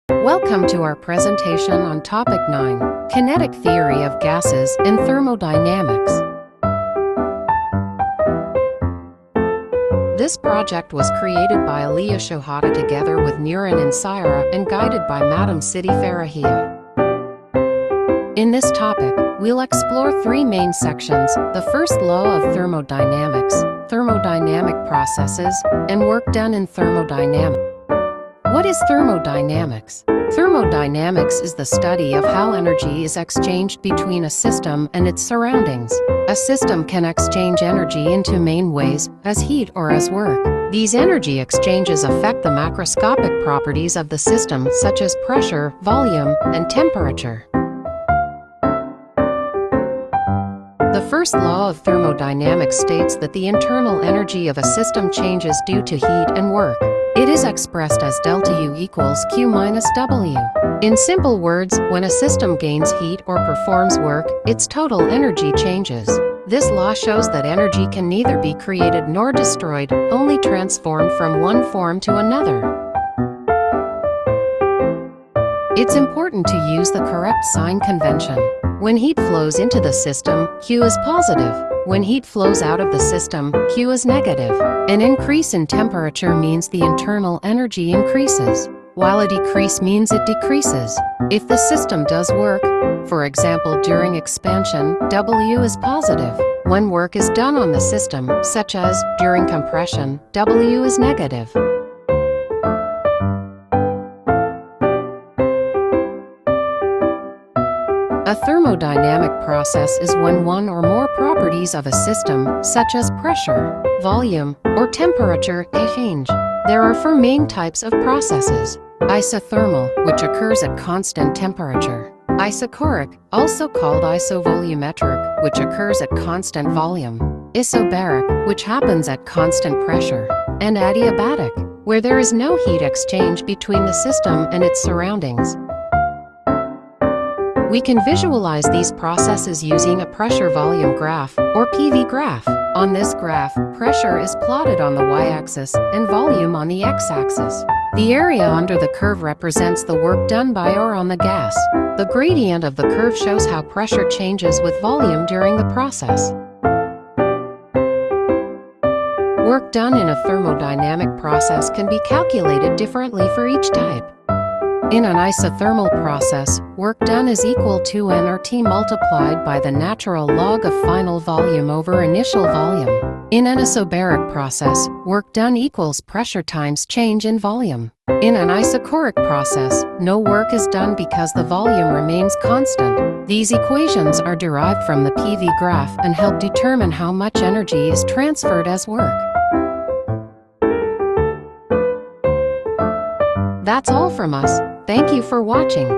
Welcome to our presentation on Topic 9, Kinetic Theory of Gases in Thermodynamics. This project was created by Aliya Shohata together with Niran and Saira and guided by Madam Siti Farahia. In this topic, we'll explore three main sections: the first law of thermodynamics, thermodynamic processes, and work done in thermodynamics. What is thermodynamics? Thermodynamics is the study of how energy is exchanged between a system and its surroundings. A system can exchange energy in two main ways, as heat or as work. These energy exchanges affect the macroscopic properties of the system, such as pressure, volume, and temperature. The first law of thermodynamics states that the internal energy of a system changes due to heat and work. It is expressed as delta U equals Q minus W. In simple words, when a system gains heat or performs work, its total energy changes. This law shows that energy can neither be created nor destroyed, only transformed from one form to another. It's important to use the correct sign convention. When heat flows into the system, Q is positive. When heat flows out of the system, Q is negative. An increase in temperature means the internal energy increases, while a decrease means it decreases. If the system does work, for example during expansion, W is positive. When work is done on the system, such as during compression, W is negative. A thermodynamic process is when one or more properties of a system, such as pressure, volume, or temperature, change. There are four main types of processes: isothermal, which occurs at constant temperature; isochoric, also called isovolumetric, which occurs at constant volume; isobaric, which happens at constant pressure; and adiabatic, where there is no heat exchange between the system and its surroundings. We can visualize these processes using a pressure-volume graph, or PV graph. On this graph, pressure is plotted on the y-axis and volume on the x-axis. The area under the curve represents the work done by or on the gas. The gradient of the curve shows how pressure changes with volume during the process. Work done in a thermodynamic process can be calculated differently for each type. In an isothermal process, work done is equal to nRT multiplied by the natural log of final volume over initial volume. In an isobaric process, work done equals pressure times change in volume. In an isochoric process, no work is done because the volume remains constant. These equations are derived from the PV graph and help determine how much energy is transferred as work. That's all from us. Thank you for watching.